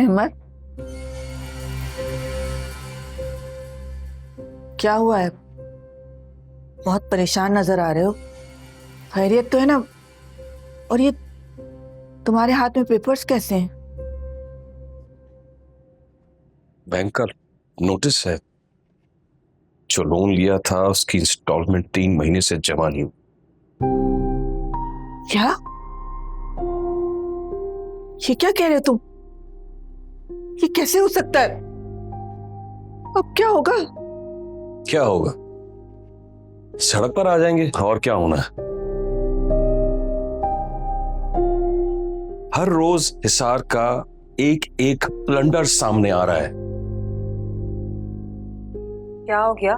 अहमद, क्या हुआ है? बहुत परेशान नजर आ रहे हो। खैरियत तो है ना? और ये तुम्हारे हाथ में पेपर्स कैसे हैं? बैंक का नोटिस है। जो लोन लिया था उसकी इंस्टॉलमेंट 3 महीने से जमा नहीं हुई। क्या? ये क्या कह रहे हो तुम? ये कैसे हो सकता है? अब क्या होगा? क्या होगा? सड़क पर आ जाएंगे, और क्या होना है। हर रोज हिसार का एक एक प्लंडर सामने आ रहा है। क्या हो गया?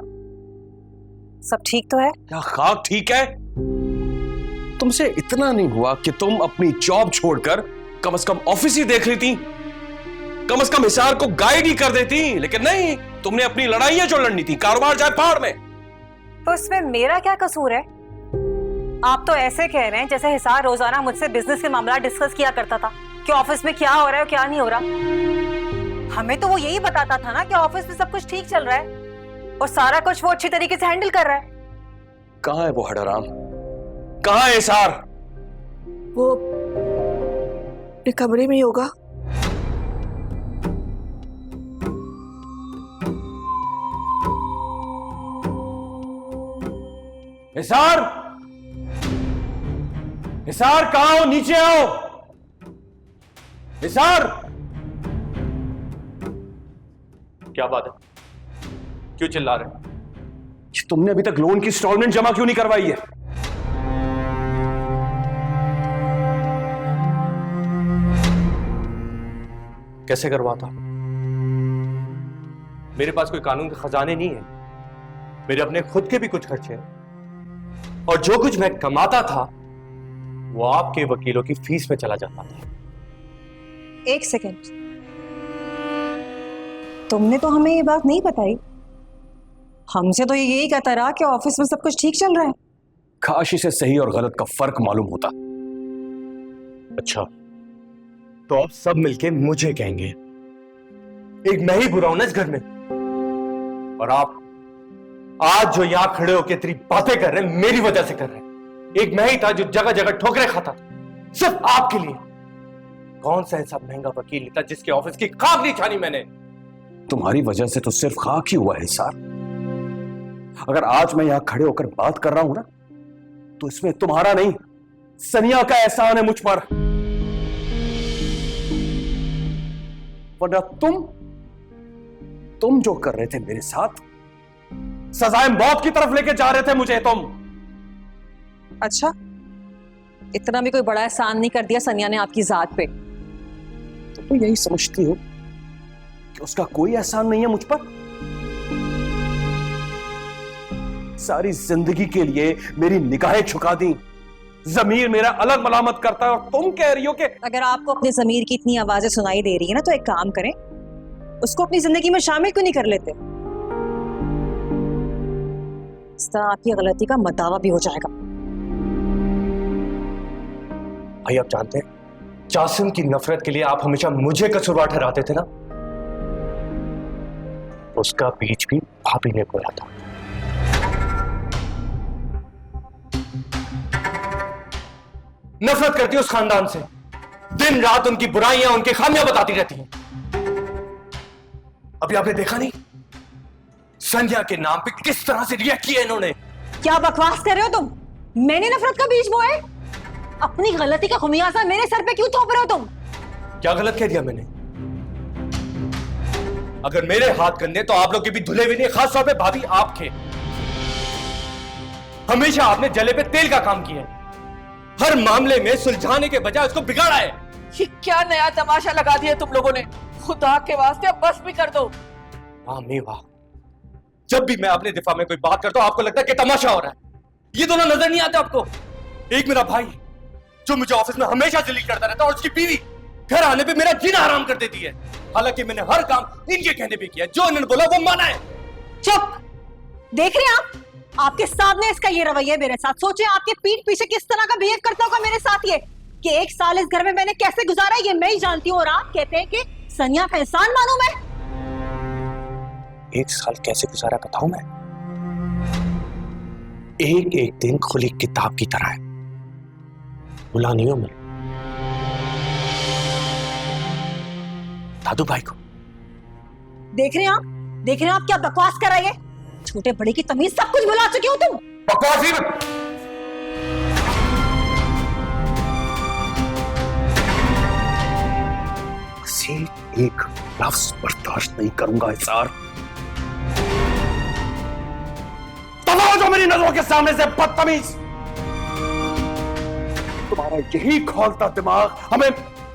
सब ठीक तो है? क्या खाक ठीक है? तुमसे इतना नहीं हुआ कि तुम अपनी जॉब छोड़कर कम से कम ऑफिस ही देख लेती, कम से कम हिसार को गाइड ही कर देती। लेकिन नहीं, तुमने अपनी लड़ाइयां जो लड़नी थी, कारोबार जाए पहाड़ में। तो इसमें मेरा क्या कसूर है? आप तो ऐसे कह रहे हैं जैसे हिसार रोजाना मुझसे बिजनेस के मामला डिस्कस किया करता था कि ऑफिस में क्या हो रहा है और क्या नहीं हो रहा। हमें तो वो यही बताता था ना कि ऑफिस में सब कुछ ठीक चल रहा है और सारा कुछ वो अच्छी तरीके से हैंडल कर रहा है। कहां है वो हडराम? कहां है हिसार? वो अपने कमरे में ही होगा। हिसार, हिसार कहां हो? नीचे आओ। हिसार! क्या बात है? क्यों चिल्ला रहे हैं? तुमने अभी तक लोन की इंस्टॉलमेंट जमा क्यों नहीं करवाई है? कैसे करवाता? मेरे पास कोई कानून के खजाने नहीं है। मेरे अपने खुद के भी कुछ खर्चे हैं और जो कुछ मैं कमाता था वो आपके वकीलों की फीस में चला जाता था। एक सेकेंड, तुमने तो हमें ये बात नहीं बताई। हमसे तो यही कहता रहा कि ऑफिस में सब कुछ ठीक चल रहा है। काश इसे सही और गलत का फर्क मालूम होता। अच्छा, तो अब सब मिलके मुझे कहेंगे एक मैं ही बुरा हूं ना इस घर में। और आप आज जो यहां खड़े होकर इतनी बातें कर रहे हैं मेरी वजह से कर रहे हैं। एक मैं ही था जो जगह जगह ठोकरें खाता था सिर्फ आपके लिए। कौन सा ऐसा महंगा वकील था जिसके ऑफिस की खाक नहीं छानी मैंने? तुम्हारी वजह से तो सिर्फ खाक ही हुआ है हिसार। अगर आज मैं यहां खड़े होकर बात कर रहा हूं ना, तो इसमें तुम्हारा नहीं, सनिया का एहसान है मुझ पर। वरना तुम जो कर रहे थे मेरे साथ, सजाए मौत की तरफ लेके जा रहे थे मुझे तुम। अच्छा, इतना भी कोई बड़ा एहसान नहीं कर दिया सनिया ने आपकी जात पे। तो यही समझती हो कि उसका कोई एहसान नहीं है मुझ पर? सारी जिंदगी के लिए मेरी निगाहें झुका दी, जमीर मेरा अलग मलामत करता है, और तुम कह रही हो कि अगर आपको अपने जमीर की इतनी आवाजें सुनाई दे रही है ना, तो एक काम करें, उसको अपनी जिंदगी में शामिल क्यों नहीं कर लेते? इस तरह आपकी गलती का मदावा भी हो जाएगा। भाई आप जानते हैं, जासिम की नफरत के लिए आप हमेशा मुझे कसूरवार ठहराते थे ना, उसका बीज भी भाभी ने बोया था। नफरत करती है उस खानदान से, दिन रात उनकी बुराइयां, उनकी खामियां बताती रहती हैं। अभी आपने देखा नहीं संध्या के नाम पे किस तरह से रिएक्ट किया इन्होंने? क्या बकवास कर रहे हो तुम? मैंने नफरत का बीज बोया? अपनी गलती का खुमियाजा मेरे सर पे क्यों थोप रहे हो तुम? क्या गलत कह दिया मैंने? अगर मेरे हाथ गंदे तो आप लोग के भी धुले हुए नहीं, खास तौर पे भाभी आपके। हमेशा आपने जले पे तेल का काम किया है, हर मामले में सुलझाने के बजाय उसको बिगाड़ा है। ये क्या नया तमाशा लगा दिया तुम लोगों ने? खुदा के वास्ते अब बस भी कर दो। वाह मेवा, जब भी मैं अपने दिफा में कोई बात करता हूं आपको लगता है कि तमाशा हो रहा है। ये दोनों नजर नहीं आते आपको? एक मेरा भाई जो मुझे ऑफिस में हमेशा जलील करता रहता है, और उसकी बीवी घर आने पे मेरा जीना हराम कर देती है। हालांकि मैंने हर काम इनके कहने पे किया, जो इन्होंने बोला वो माना है। चुप! देख रहे हैं आप, आपके सामने इसका ये रवैया मेरे साथ। सोचे आपके पीठ पीछे किस तरह का बिहेव करता होगा मेरे साथ ये, कि एक साल इस घर में मैंने कैसे गुजारा ये मैं ही जानती हूँ। और आप कहते हैं कि सनिया का एहसान मानूं मैं? 1 साल कैसे गुजारा बताऊं मैं? एक एक दिन खुली किताब की तरह है। बुला नहीं हो मैं दादू भाई को। देख रहे हैं आप? देख रहे हैं आप क्या बकवास कर रही है? छोटे बड़े की तमीज सब कुछ भुला चुके हो तुम। बकवास ही एक लफ्ज बर्दाश्त नहीं करूंगा इसार। दबा हो जो मेरी नजरों के सामने से बदतमीज। तुम्हारा यही खोलता दिमाग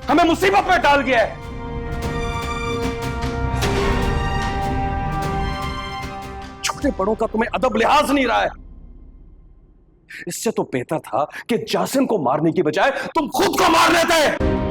हमें मुसीबत में डाल गया है। छोटे बड़ों का तुम्हें अदब लिहाज नहीं रहा है। इससे तो बेहतर था कि जासिम को मारने की बजाय तुम खुद को मार लेते।